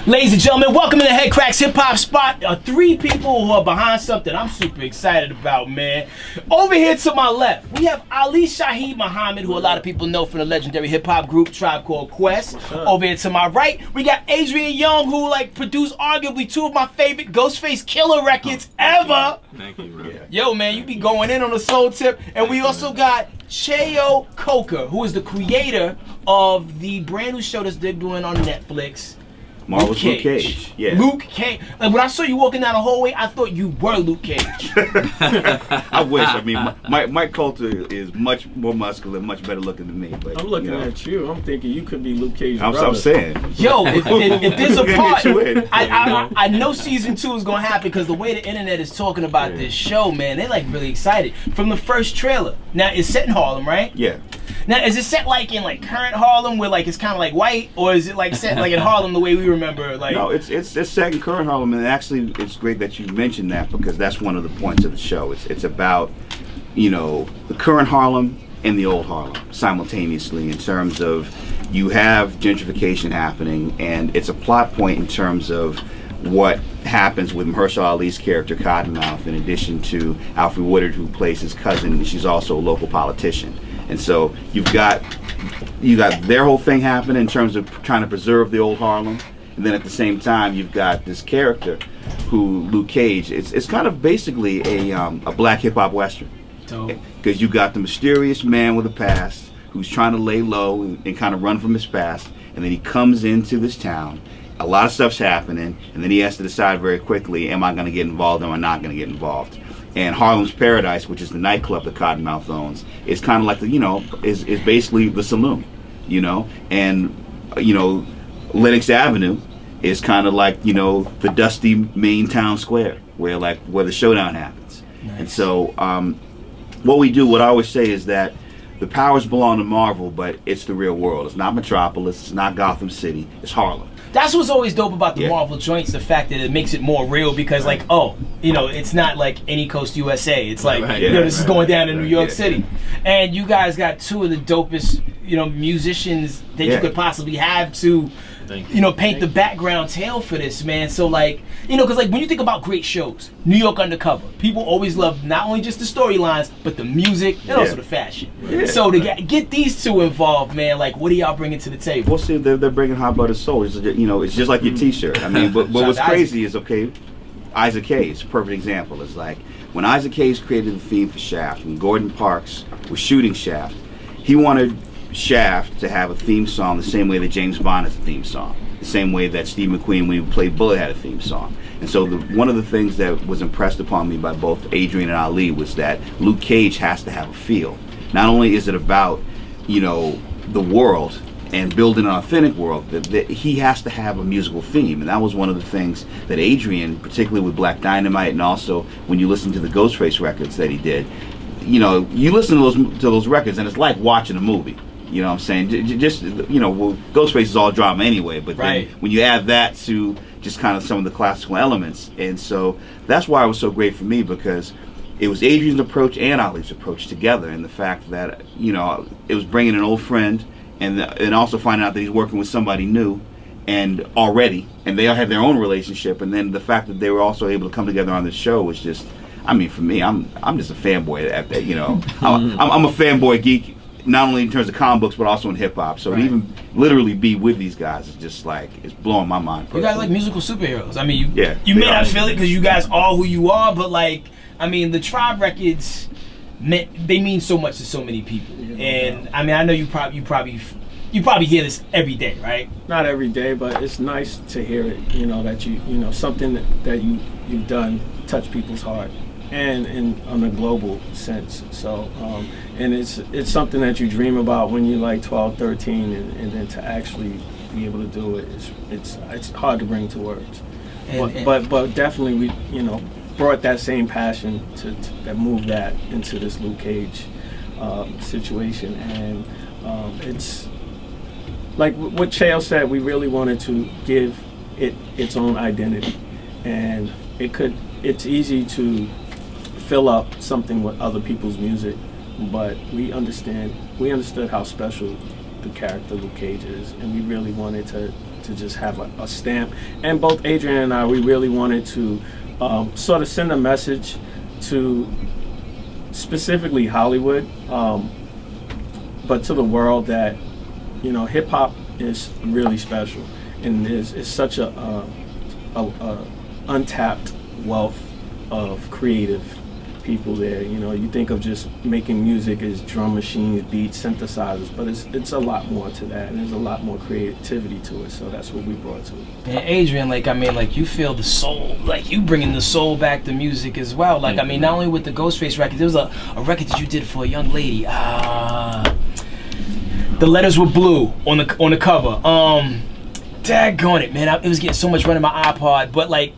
Ladies and gentlemen, welcome to the Headkrack's Hip Hop Spot. Three people who are behind something I'm super excited about, man. Over here to my left, we have Ali Shaheed Muhammad, who a lot of people know from the legendary hip hop group Tribe Called Quest. Over here to my right, we got Adrian Younge, who produced arguably two of my favorite Ghostface Killer records ever. Thank you, bro. Yo, man, you be going in on the soul tip. And we also got Cheo Coker, who is the creator of the brand new show that's they're doing on Netflix. Marvel's Luke Cage. Yeah. Luke Cage. Like, when I saw you walking down the hallway, I thought you were Luke Cage. I wish. I mean, Mike Coulter is much more muscular, much better looking than me. But I'm looking at you. I'm thinking you could be Luke Cage's brother. I'm saying. Yo, if there's a part, I know season 2 is gonna happen because the way the internet is talking about this show, man, they're like really excited from the first trailer. Now it's set in Harlem, right? Yeah. Now, is it set like in like current Harlem, where like it's kind of like white, or is it like set like in Harlem the way we remember? Like, no, it's set in current Harlem, and actually, it's great that you mentioned that because that's one of the points of the show. It's about, you know, the current Harlem and the old Harlem simultaneously in terms of you have gentrification happening, and it's a plot point in terms of what happens with Mahershala Ali's character Cottonmouth, in addition to Alfre Woodard, who plays his cousin. She's also a local politician. And so you got their whole thing happening in terms of trying to preserve the old Harlem, and then at the same time you've got this character who Luke Cage. It's kind of basically a black hip hop western, because you got the mysterious man with a past who's trying to lay low and kind of run from his past, and then he comes into this town. A lot of stuff's happening, and then he has to decide very quickly: am I going to get involved? Or am I not going to get involved? And Harlem's Paradise, which is the nightclub that Cottonmouth owns, is kind of like the, you know, is basically the saloon, you know, and you know, Lenox Avenue is kind of like, you know, the dusty main town square where the showdown happens. Nice. And so what I always say is that the powers belong to Marvel, but it's the real world. It's not Metropolis. It's not Gotham City. It's Harlem. That's what's always dope about the Marvel joints, the fact that it makes it more real, because like, oh, you know, it's not like Any Coast USA. It's like, you know, this is going down in New York City. And you guys got two of the dopest, you know, musicians that you could possibly have to, you know, paint the background tale for this, man. So like, you know, because like when you think about great shows, New York Undercover, people always love not only just the storylines, but the music and also the fashion. So to get these two involved, man, like what are y'all bringing to the table? Well, see, they're bringing Hot Blooded Soul. You know, it's just like your T-shirt. I mean, but what's crazy is, Isaac Hayes, a perfect example. It's like when Isaac Hayes created the theme for Shaft, when Gordon Parks was shooting Shaft, he wanted Shaft to have a theme song the same way that James Bond has a theme song, the same way that Steve McQueen, when he played Bullet, had a theme song. And so one of the things that was impressed upon me by both Adrian and Ali was that Luke Cage has to have a feel. Not only is it about, you know, the world and building an authentic world, that he has to have a musical theme. And that was one of the things that Adrian, particularly with Black Dynamite, and also when you listen to the Ghostface records that he did, you know, you listen to those records and it's like watching a movie. You know what I'm saying? Just, you know, well, Ghostface is all drama anyway, but then when you add that to just kind of some of the classical elements, and so that's why it was so great for me, because it was Adrian's approach and Ali's approach together, and the fact that, you know, it was bringing an old friend and also finding out that he's working with somebody new and they all have their own relationship, and then the fact that they were also able to come together on this show was just, I mean, for me, I'm just a fanboy at that, you know. I'm a fanboy geek, not only in terms of comic books, but also in hip hop. So to even literally be with these guys is just like, it's blowing my mind. You guys like musical superheroes. I mean, you may not feel it because you guys are who you are, but like, I mean, the Tribe records, they mean so much to so many people. And I mean, I know you probably hear this every day, right? Not every day, but it's nice to hear it. You know that you know something that you've done touch people's heart, and on a global sense. So and it's something that you dream about when you're like 12, 13, and then to actually be able to do it, it's hard to bring to words. But definitely we, you know, brought that same passion that moved that into this Luke Cage situation, and it's like what Cheo said, we really wanted to give it its own identity, and it's easy to fill up something with other people's music, but we understood how special the character Luke Cage is, and we really wanted to to just have a stamp. And both Adrian and I, we really wanted to sort of send a message to specifically Hollywood, but to the world that, you know, hip hop is really special and is such a untapped wealth of creative people there. You know, you think of just making music as drum machines, beats, synthesizers, but it's a lot more to that, and there's a lot more creativity to it. So that's what we brought to it. And Adrian, like, I mean, like, you feel the soul, like, you bringing the soul back to music as well. Like, I mean, not only with the Ghostface record, there was a record that you did for a young lady. The letters were blue on the cover. Daggone it, man! It was getting so much run in my iPod, but like,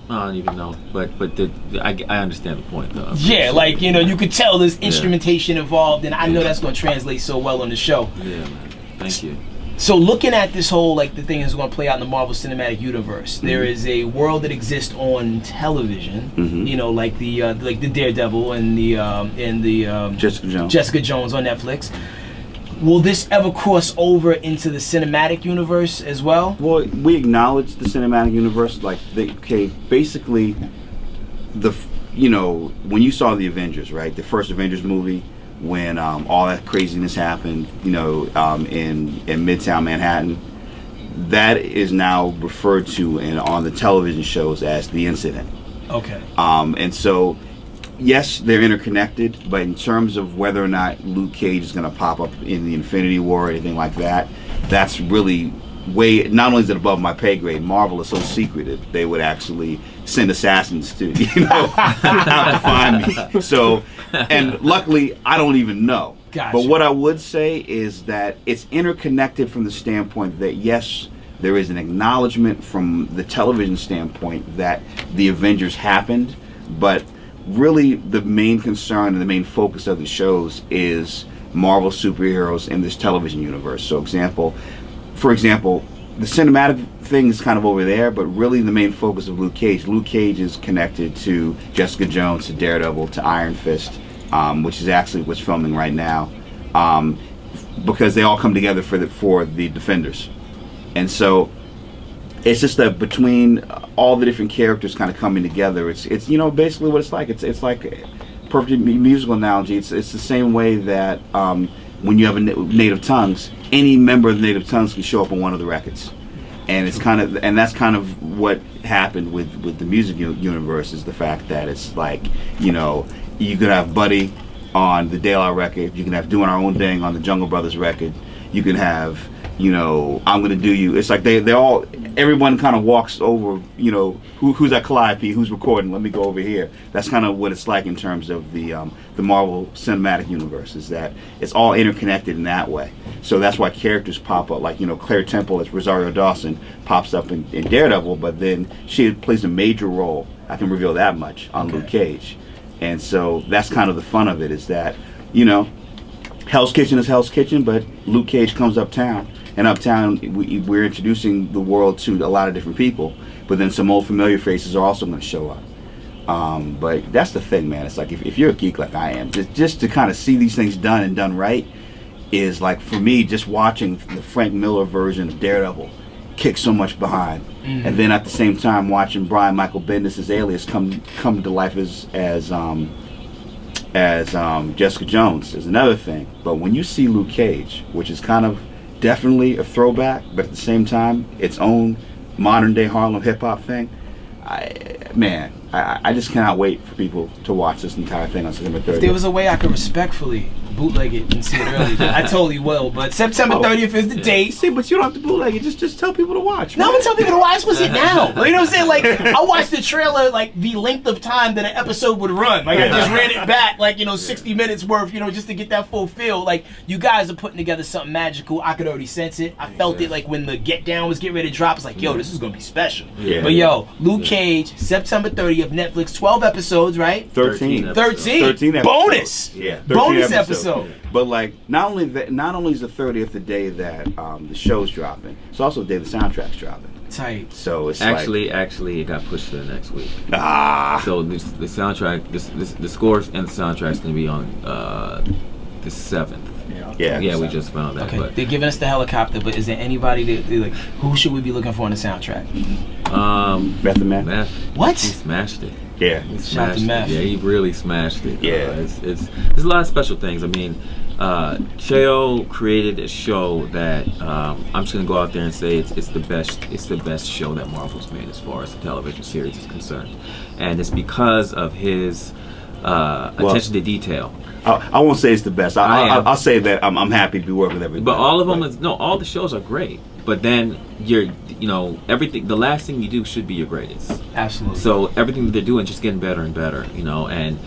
I don't even know, but I understand the point though. Yeah, like, you know, you could tell there's instrumentation involved, and I know that's going to translate so well on the show. Yeah, man. Thank you. So looking at this whole, like, the thing is going to play out in the Marvel Cinematic Universe. There is a world that exists on television, you know, like the Daredevil and the Jessica Jones on Netflix. Will this ever cross over into the cinematic universe as well? Well, we acknowledge the cinematic universe. Like, basically, you know, when you saw the Avengers, right, the first Avengers movie, when all that craziness happened, you know, in Midtown Manhattan, that is now referred to on the television shows as the incident. Okay. And so, yes, they're interconnected, but in terms of whether or not Luke Cage is going to pop up in the Infinity War or anything like that, that's really not only is it above my pay grade, Marvel is so secretive, they would actually send assassins to, you know, out to find me. So, and luckily, I don't even know. Gotcha. But what I would say is that it's interconnected from the standpoint that, yes, there is an acknowledgement from the television standpoint that the Avengers happened, but really the main concern and the main focus of the shows is Marvel superheroes in this television universe. So for example, the cinematic thing is kind of over there, but really the main focus of Luke Cage is connected to Jessica Jones, to Daredevil, to Iron Fist, which is actually what's filming right now, because they all come together for the Defenders. And so it's just that between all the different characters kind of coming together, it's you know, basically what it's like. It's like a perfect musical analogy. It's the same way that when you have native tongues, any member of the native tongues can show up on one of the records, and that's kind of what happened with the music universe, is the fact that it's like, you know, you could have Buddy on the De La record, you can have Doing Our Own Thing on the Jungle Brothers record, you can have, you know, I'm Gonna Do You. It's like everyone kind of walks over, you know, who's at Calliope, who's recording, let me go over here. That's kind of what it's like in terms of the Marvel Cinematic Universe, is that it's all interconnected in that way. So that's why characters pop up, like, you know, Claire Temple as Rosario Dawson pops up in Daredevil, but then she plays a major role, I can reveal that much, on Luke Cage. And so that's kind of the fun of it, is that, you know, Hell's Kitchen is Hell's Kitchen, but Luke Cage comes uptown. And uptown, we're introducing the world to a lot of different people, but then some old familiar faces are also going to show up. But that's the thing, man. It's like, if you're a geek like I am, just to kind of see these things done and done right is, like, for me, just watching the Frank Miller version of Daredevil kick so much behind, and then at the same time watching Brian Michael Bendis' Alias come to life as Jessica Jones is another thing. But when you see Luke Cage, which is kind of definitely a throwback, but at the same time its own modern day Harlem hip hop thing, I just cannot wait for people to watch this entire thing on September 30th. If there was a way I could respectfully bootleg it and see it early, I totally will. But September 30th is the date. See, but you don't have to bootleg it. Just tell people to watch. No, I'm gonna tell people to watch. What's it now? You know what I'm saying? Like, I watched the trailer like the length of time that an episode would run. Like, I just ran it back, like, you know, 60 minutes worth, you know, just to get that full feel. Like, you guys are putting together something magical. I could already sense it. I felt it, like, when the Get Down was getting ready to drop. It's like, yo, this is gonna be special. Yeah. But yo, Luke Cage, September 30th, Netflix, 12 episodes, right? 13 episodes. Bonus. Yeah. Bonus episode. But like, not only is the 30th the day that the show's dropping, it's also the day the soundtrack's dropping. Tight. So it's actually it got pushed to the next week. So the soundtrack, the scores and the soundtrack's gonna be on the 7th. Yeah, we just found that. Okay, But they're giving us the helicopter, but is there anybody that like who should we be looking for on the soundtrack? Method Man. Meth. What? He smashed it. Yeah. He Shout out to smashed Meth. it. Yeah, he really smashed it. Yeah. It's there's a lot of special things. I mean, Cheo created a show that I'm just gonna go out there and say it's the best show that Marvel's made as far as the television series is concerned, and it's because of his attention to detail. I won't say it's the best. I'll say that I'm happy to be working with everybody. But all of them all the shows are great. But then everything. The last thing you do should be your greatest. Absolutely. So everything that they're doing is just getting better and better. And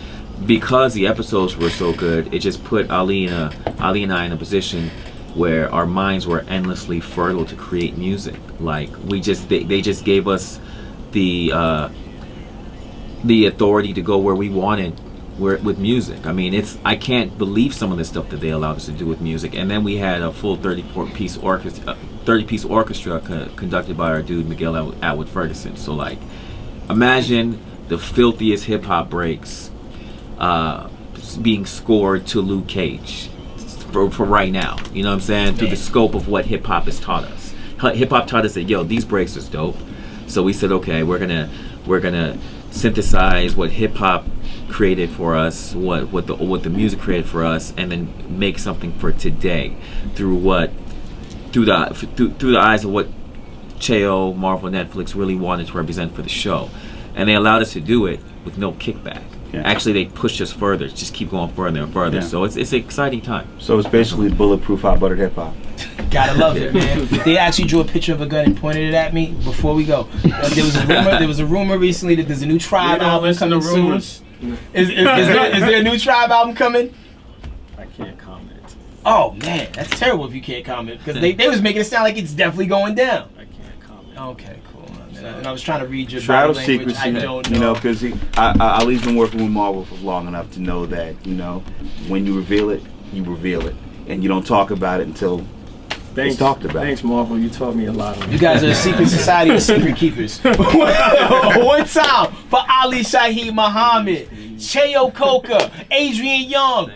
because the episodes were so good, it just put Ali and I in a position where our minds were endlessly fertile to create music. Like they just gave us the authority to go where we wanted. With music. I mean, I can't believe some of the stuff that they allowed us to do with music. And then we had a full 30-piece orchestra conducted by our dude Miguel Atwood Ferguson. So like, imagine the filthiest hip hop breaks being scored to Luke Cage for right now. You know what I'm saying? Through the scope of what hip hop has taught us. Hip hop taught us that these breaks is dope. So we said, okay, we're gonna synthesize what hip hop created for us, what the music created for us, and then make something for today through the eyes of what Cheo, Marvel, Netflix really wanted to represent for the show, and they allowed us to do it with no kickback. Yeah. Actually, they pushed us further, just keep going further and further. Yeah. So it's an exciting time. So it's basically bulletproof hot buttered hip hop. Gotta love it, man. They actually drew a picture of a gun and pointed it at me before we go. There was a rumor recently that there's a new Tribe album coming soon. Is there a new Tribe album coming? I can't comment. Oh man, that's terrible if you can't comment, because they was making it sound like it's definitely going down. I can't comment. Okay, cool. And I was trying to read your Shroud of body language. secrecy, I don't know. Because Ali's been working with Marvel for long enough to know that when you reveal it, and you don't talk about it until it's talked about. Thanks, Marvel. You taught me a lot. You guys are a secret society of secret keepers. One time for Ali Shaheed Muhammad, Cheo Coker, Adrian Younge,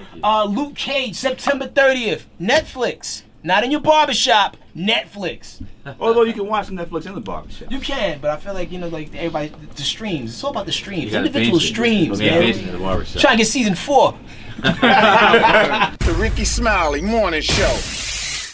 Luke Cage, September 30th, Netflix. Not in your barbershop, Netflix. Although you can watch Netflix in the barbershop. You can, but I feel like, like everybody, the streams. It's all about the streams. You Individual streams, man. Trying to get season 4. The Ricky Smiley Morning Show.